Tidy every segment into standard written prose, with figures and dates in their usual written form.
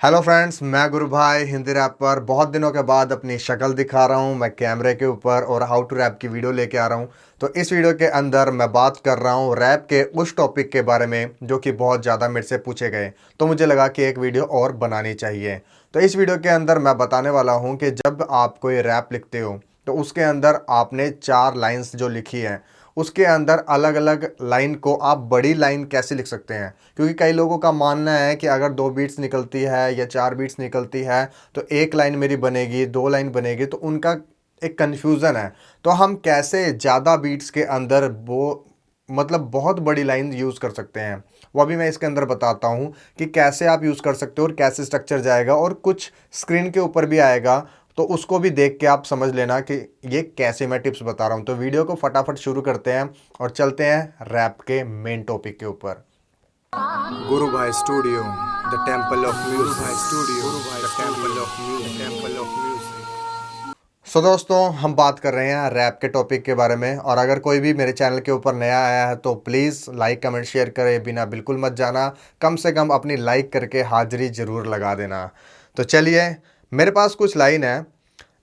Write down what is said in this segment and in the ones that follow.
Hello friends, मैं गुरु भाई Hindi rap पर बहुत दिनों के बाद अपनी शक्ल दिखा रहा हूँ मैं कैमरे के ऊपर और हाउ टू रैप की वीडियो लेके आ रहा हूँ। तो इस वीडियो के अंदर मैं बात कर रहा हूँ रैप के उस टॉपिक के बारे में जो कि बहुत ज़्यादा मेरे से पूछे गए, तो मुझे लगा कि एक वीडियो और बनानी चाहिए। तो इस वीडियो के अंदर मैं बताने वाला हूँ कि जब आप कोई रैप लिखते हो तो उसके अंदर आपने 4 लाइन्स जो लिखी हैं उसके अंदर अलग अलग लाइन को आप बड़ी लाइन कैसे लिख सकते हैं, क्योंकि कई लोगों का मानना है कि अगर 2 बीट्स निकलती है या 4 बीट्स निकलती है तो एक लाइन मेरी बनेगी, 2 लाइन बनेगी, तो उनका एक कन्फ्यूज़न है। तो हम कैसे ज़्यादा बीट्स के अंदर वो मतलब बहुत बड़ी लाइन यूज़ कर सकते हैं, वो अभी मैं इसके अंदर बताता हूँ कि कैसे आप यूज़ कर सकते हो और कैसे स्ट्रक्चर जाएगा, और कुछ स्क्रीन के ऊपर भी आएगा तो उसको भी देख के आप समझ लेना कि ये कैसे मैं टिप्स बता रहा हूँ। तो वीडियो को फटाफट शुरू करते हैं और चलते हैं रैप के मेन टॉपिक के ऊपर। Guru Bhai studio, the temple of music. Bhai studio, the temple of music, temple of music. So दोस्तों, हम बात कर रहे हैं रैप के टॉपिक के बारे में, और अगर कोई भी मेरे चैनल के ऊपर नया आया है तो प्लीज़ लाइक कमेंट शेयर करे बिना बिल्कुल मत जाना, कम से कम अपनी लाइक करके हाजिरी ज़रूर लगा देना। तो चलिए, मेरे पास कुछ लाइन है।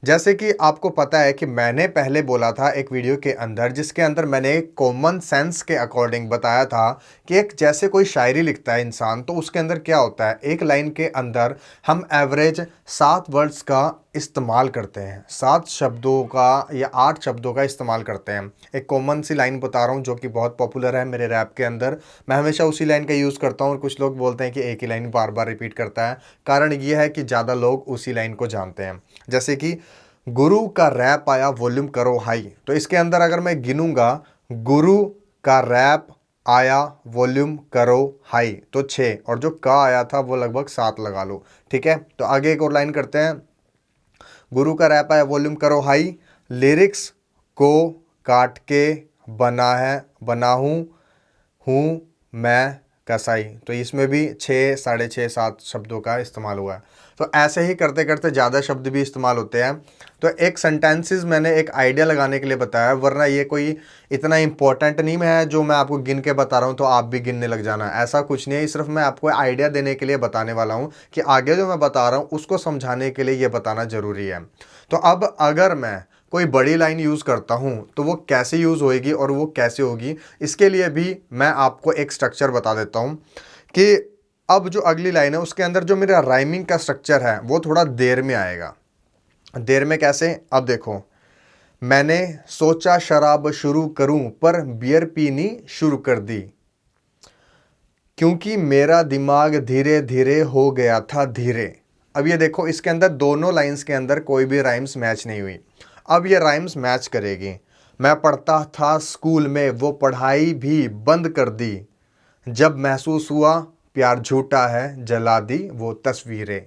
जैसे कि आपको पता है कि मैंने पहले बोला था एक वीडियो के अंदर, जिसके अंदर मैंने एक कॉमन सेंस के अकॉर्डिंग बताया था कि एक जैसे कोई शायरी लिखता है इंसान, तो उसके अंदर क्या होता है, एक लाइन के अंदर हम एवरेज 7 वर्ड्स का इस्तेमाल करते हैं, 7 शब्दों का या 8 शब्दों का इस्तेमाल करते हैं। एक कॉमन सी लाइन बता रहा हूँ जो कि बहुत पॉपुलर है मेरे रैप के अंदर। मैं हमेशा उसी लाइन का यूज़ करता हूँ और कुछ लोग बोलते हैं कि एक ही लाइन बार बार रिपीट करता है। कारण ये है कि ज़्यादा लोग उसी लाइन को जानते हैं। जैसे कि गुरु का रैप आया वॉल्यूम करो हाई, तो इसके अंदर अगर मैं गिनूंगा, गुरु का रैप आया वॉल्यूम करो हाई, तो 6, और जो का आया था वो लगभग 7 लगा लो। ठीक है, तो आगे एक और लाइन करते हैं। गुरु का रैप आया वॉल्यूम करो हाई, लिरिक्स को काट के बना हूँ मैं कसाई, तो इसमें भी 6, 6.5, 7 शब्दों का इस्तेमाल हुआ है। तो ऐसे ही करते करते ज़्यादा शब्द भी इस्तेमाल होते हैं। तो एक सेंटेंसेस मैंने एक आइडिया लगाने के लिए बताया, वरना ये कोई इतना इंपॉर्टेंट नहीं है जो मैं आपको गिन के बता रहा हूँ तो आप भी गिनने लग जाना, ऐसा कुछ नहीं है। सिर्फ मैं आपको आइडिया देने के लिए बताने वाला हूँ कि आगे जो मैं बता रहा हूँ उसको समझाने के लिए ये बताना ज़रूरी है। तो अब अगर मैं कोई बड़ी लाइन यूज़ करता हूँ तो वो कैसे यूज़ होएगी और वो कैसे होगी, इसके लिए भी मैं आपको एक स्ट्रक्चर बता देता हूँ कि अब जो अगली लाइन है उसके अंदर जो मेरा राइमिंग का स्ट्रक्चर है वो थोड़ा देर में आएगा। देर में कैसे, अब देखो, मैंने सोचा शराब शुरू करूं पर बियर पीनी शुरू कर दी, क्योंकि मेरा दिमाग धीरे धीरे हो गया था धीरे। अब ये देखो, इसके अंदर दोनों लाइंस के अंदर कोई भी राइम्स मैच नहीं हुई। अब ये राइम्स मैच करेगी। मैं पढ़ता था स्कूल में वो पढ़ाई भी बंद कर दी, जब महसूस हुआ प्यार झूठा है जला दी वो तस्वीरें।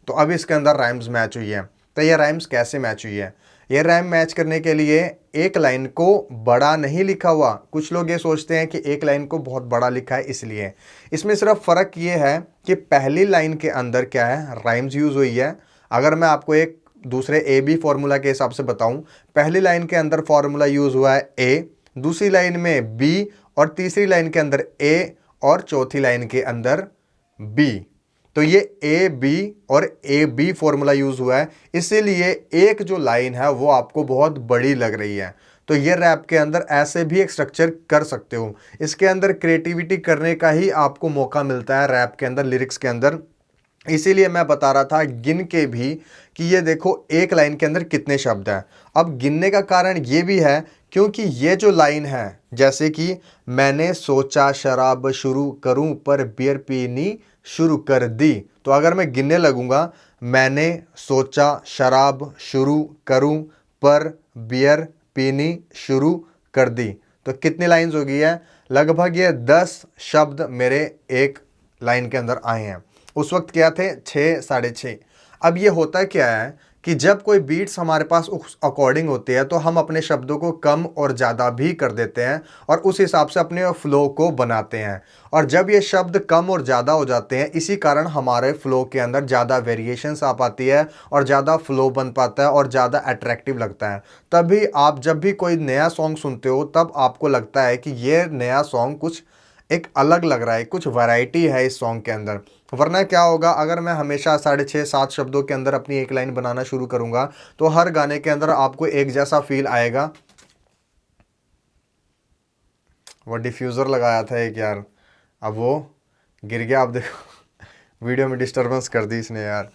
तो अब इसके अंदर राइम्स मैच हुई है। तो ये राइम्स कैसे मैच हुई है, ये राइम मैच करने के लिए एक लाइन को बड़ा नहीं लिखा हुआ। कुछ लोग ये सोचते हैं कि एक लाइन को बहुत बड़ा लिखा है, इसलिए इसमें सिर्फ फ़र्क ये है कि पहली लाइन के अंदर क्या है, राइम्स यूज़ हुई है। अगर मैं आपको एक दूसरे ए बी फॉर्मूला के हिसाब से बताऊं, पहली लाइन के अंदर फॉर्मूला यूज़ हुआ है ए, दूसरी लाइन में बी, और तीसरी लाइन के अंदर ए, और चौथी लाइन के अंदर बी। तो ये ए बी और ए बी फॉर्मूला यूज हुआ है, इसीलिए एक जो लाइन है वो आपको बहुत बड़ी लग रही है। तो ये रैप के अंदर ऐसे भी एक स्ट्रक्चर कर सकते हो। इसके अंदर क्रिएटिविटी करने का ही आपको मौका मिलता है रैप के अंदर, लिरिक्स के अंदर। इसीलिए मैं बता रहा था गिन के भी कि ये देखो एक लाइन के अंदर कितने शब्द हैं। अब गिनने का कारण ये भी है क्योंकि ये जो लाइन है, जैसे कि मैंने सोचा शराब शुरू करूं पर बियर पीनी शुरू कर दी, तो अगर मैं गिनने लगूंगा, मैंने सोचा शराब शुरू करूं पर बियर पीनी शुरू कर दी, तो कितनी लाइंस हो गई है, लगभग ये 10 शब्द मेरे एक लाइन के अंदर आए हैं। उस वक्त क्या थे, 6, 6.5। अब ये होता क्या है कि जब कोई बीट्स हमारे पास उस अकॉर्डिंग होती है तो हम अपने शब्दों को कम और ज़्यादा भी कर देते हैं और उस हिसाब से अपने फ्लो को बनाते हैं। और जब ये शब्द कम और ज़्यादा हो जाते हैं, इसी कारण हमारे फ्लो के अंदर ज़्यादा वेरिएशंस आ पाती है और ज़्यादा फ्लो बन पाता है और ज़्यादा अट्रैक्टिव लगता है। तभी आप जब भी कोई नया सॉन्ग सुनते हो तब आपको लगता है कि ये नया सॉन्ग कुछ एक अलग लग रहा है, कुछ वैरायटी है इस सॉन्ग के अंदर। वरना क्या होगा, अगर मैं हमेशा 6.5-7 शब्दों के अंदर अपनी एक लाइन बनाना शुरू करूंगा तो हर गाने के अंदर आपको एक जैसा फील आएगा। वो डिफ्यूज़र लगाया था एक यार, अब वो गिर गया। आप देखो वीडियो में डिस्टरबेंस कर दी इसने यार।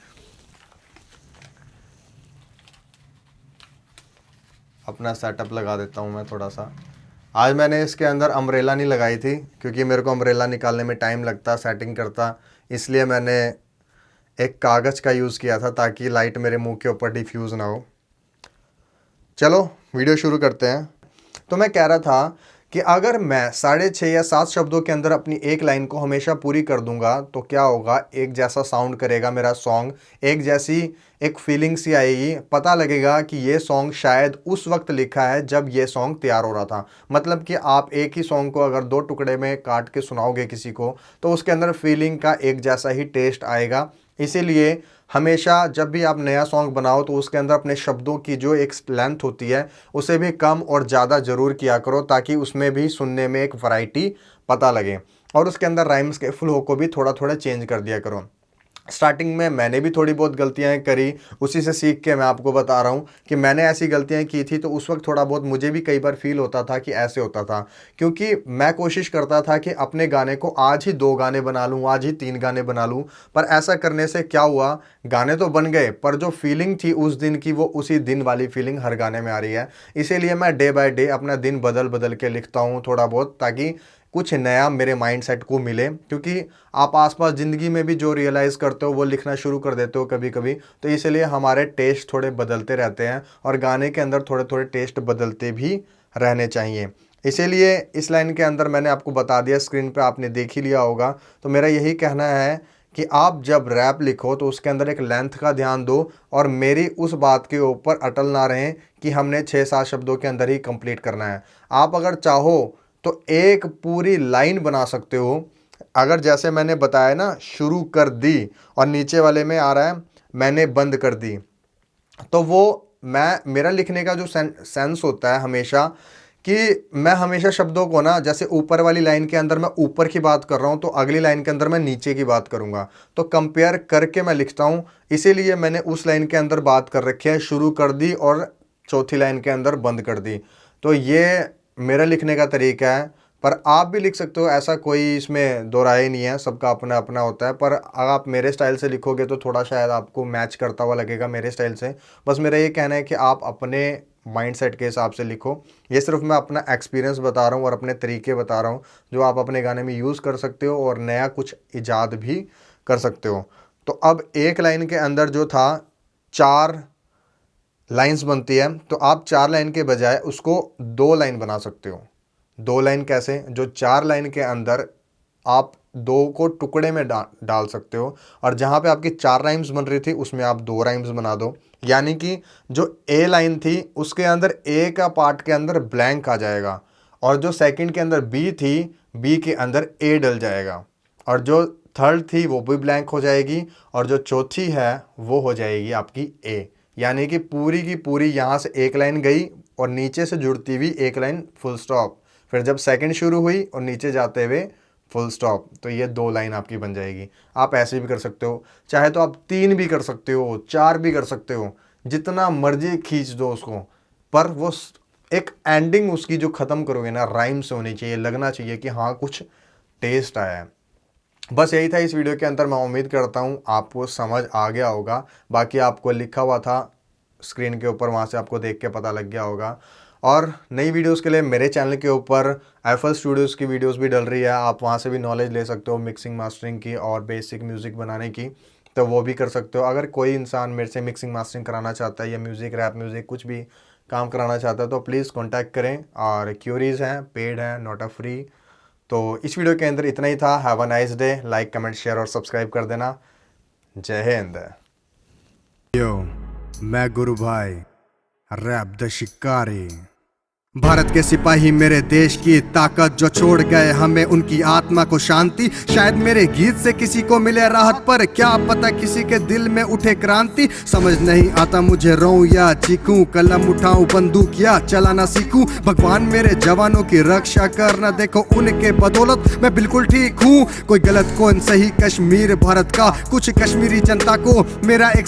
अपना सेटअप लगा देता हूँ मैं थोड़ा सा। आज मैंने इसके अंदर अम्ब्रेला नहीं लगाई थी क्योंकि मेरे को अम्ब्रेला निकालने में टाइम लगता, सेटिंग करता, इसलिए मैंने एक कागज़ का यूज़ किया था ताकि लाइट मेरे मुंह के ऊपर डिफ्यूज़ ना हो। चलो वीडियो शुरू करते हैं। तो मैं कह रहा था कि अगर मैं 6.5 या 7 शब्दों के अंदर अपनी एक लाइन को हमेशा पूरी कर दूंगा तो क्या होगा, एक जैसा साउंड करेगा मेरा सॉन्ग, एक जैसी एक फीलिंग सी आएगी, पता लगेगा कि ये सॉन्ग शायद उस वक्त लिखा है जब ये सॉन्ग तैयार हो रहा था। मतलब कि आप एक ही सॉन्ग को अगर 2 टुकड़े में काट के सुनाओगे किसी को तो उसके अंदर फीलिंग का एक जैसा ही टेस्ट आएगा। इसीलिए हमेशा जब भी आप नया सॉन्ग बनाओ तो उसके अंदर अपने शब्दों की जो एक लेंथ होती है उसे भी कम और ज़्यादा ज़रूर किया करो ताकि उसमें भी सुनने में एक वैरायटी पता लगे। और उसके अंदर राइम्स के फ्लो को भी थोड़ा थोड़ा चेंज कर दिया करो। स्टार्टिंग में मैंने भी थोड़ी बहुत गलतियां करी, उसी से सीख के मैं आपको बता रहा हूँ कि मैंने ऐसी गलतियां की थी तो उस वक्त थोड़ा बहुत मुझे भी कई बार फील होता था कि ऐसे होता था, क्योंकि मैं कोशिश करता था कि अपने गाने को आज ही 2 गाने बना लूँ, आज ही 3 गाने बना लूँ। पर ऐसा करने से क्या हुआ, गाने तो बन गए पर जो फीलिंग थी उस दिन की वो उसी दिन वाली फीलिंग हर गाने में आ रही है। इसीलिए मैं डे बाय डे अपना दिन बदल बदल के लिखता हूँ थोड़ा बहुत, ताकि कुछ नया मेरे माइंडसेट को मिले। क्योंकि आप आसपास ज़िंदगी में भी जो रियलाइज़ करते हो वो लिखना शुरू कर देते हो कभी कभी, तो इसलिए हमारे टेस्ट थोड़े बदलते रहते हैं और गाने के अंदर थोड़े थोड़े टेस्ट बदलते भी रहने चाहिए। इसीलिए इस लाइन के अंदर मैंने आपको बता दिया, स्क्रीन पे आपने देख ही लिया होगा। तो मेरा यही कहना है कि आप जब रैप लिखो तो उसके अंदर एक लेंथ का ध्यान दो और मेरी उस बात के ऊपर अटल ना रहें कि हमने 6-7 शब्दों के अंदर ही कंप्लीट करना है। आप अगर चाहो तो एक पूरी लाइन बना सकते हो। अगर जैसे मैंने बताया ना, शुरू कर दी और नीचे वाले में आ रहा है मैंने बंद कर दी, तो वो मैं मेरा लिखने का जो सेंस होता है हमेशा कि मैं हमेशा शब्दों को ना, जैसे ऊपर वाली लाइन के अंदर मैं ऊपर की बात कर रहा हूँ तो अगली लाइन के अंदर मैं नीचे की बात करूँगा, तो कंपेयर करके मैं लिखता हूँ। इसीलिए मैंने उस लाइन के अंदर बात कर रखी है शुरू कर दी और चौथी लाइन के अंदर बंद कर दी। तो ये मेरा लिखने का तरीका है। पर आप भी लिख सकते हो, ऐसा कोई इसमें दो राय नहीं है, सबका अपना अपना होता है। पर अगर आप मेरे स्टाइल से लिखोगे तो थोड़ा शायद आपको मैच करता हुआ लगेगा मेरे स्टाइल से। बस मेरा ये कहना है कि आप अपने माइंडसेट के हिसाब से लिखो। ये सिर्फ मैं अपना एक्सपीरियंस बता रहा हूँ और अपने तरीके बता रहा हूँ जो आप अपने गाने में यूज़ कर सकते हो और नया कुछ इजाद भी कर सकते हो। तो अब एक लाइन के अंदर जो था 4 लाइंस बनती है, तो आप 4 लाइन के बजाय उसको 2 लाइन बना सकते हो। 2 लाइन कैसे, जो 4 लाइन के अंदर आप 2 को टुकड़े में डाल सकते हो और जहाँ पे आपकी 4 राइम्स बन रही थी उसमें आप 2 राइम्स बना दो। यानी कि जो ए लाइन थी उसके अंदर ए का पार्ट के अंदर ब्लैंक आ जाएगा और जो सेकंड के अंदर बी थी, बी के अंदर ए डल जाएगा और जो थर्ड थी वो भी ब्लैंक हो जाएगी और जो चौथी है वो हो जाएगी आपकी ए। यानी कि पूरी की पूरी यहाँ से एक लाइन गई और नीचे से जुड़ती हुई एक लाइन फुल स्टॉप, फिर जब सेकंड शुरू हुई और नीचे जाते हुए फुल स्टॉप, तो ये 2 लाइन आपकी बन जाएगी। आप ऐसे भी कर सकते हो, चाहे तो आप 3 भी कर सकते हो, 4 भी कर सकते हो, जितना मर्जी खींच दो उसको। पर वो एक एंडिंग उसकी जो ख़त्म करोगे ना, राइम से होनी चाहिए, लगना चाहिए कि हाँ कुछ टेस्ट आया है। बस यही था इस वीडियो के अंदर। मैं उम्मीद करता हूँ आपको समझ आ गया होगा। बाकी आपको लिखा हुआ था स्क्रीन के ऊपर, वहाँ से आपको देख के पता लग गया होगा। और नई वीडियोस के लिए मेरे चैनल के ऊपर एफएल स्टूडियोज़ की वीडियोस भी डल रही है, आप वहाँ से भी नॉलेज ले सकते हो मिक्सिंग मास्टरिंग की और बेसिक म्यूज़िक बनाने की, तो वो भी कर सकते हो। अगर कोई इंसान मेरे से मिक्सिंग मास्टरिंग कराना चाहता है या म्यूज़िक, रैप म्यूज़िक कुछ भी काम कराना चाहता है तो प्लीज़ कॉन्टैक्ट करें। और क्यूरीज़ हैं, पेड है, नॉट अ फ्री। तो इस वीडियो के अंदर इतना ही था। Have a nice day. Like, comment, share और सब्सक्राइब कर देना। जय हिंद। यो, मैं गुरु भाई, रैप द शिकारी। भारत के सिपाही मेरे देश की ताकत जो छोड़ गए हमें उनकी आत्मा को शांति। शायद मेरे गीत से किसी को मिले राहत, पर क्या पता किसी के दिल में उठे क्रांति। समझ नहीं आता मुझे रोऊं या चीखूं, कलम उठाऊं बंदूक या चलाना सीखूं। भगवान मेरे जवानों की रक्षा करना, देखो उनके बदौलत मैं बिल्कुल ठीक हूँ। कोई गलत कौन सही, कश्मीर भारत का, कुछ कश्मीरी जनता को मेरा एक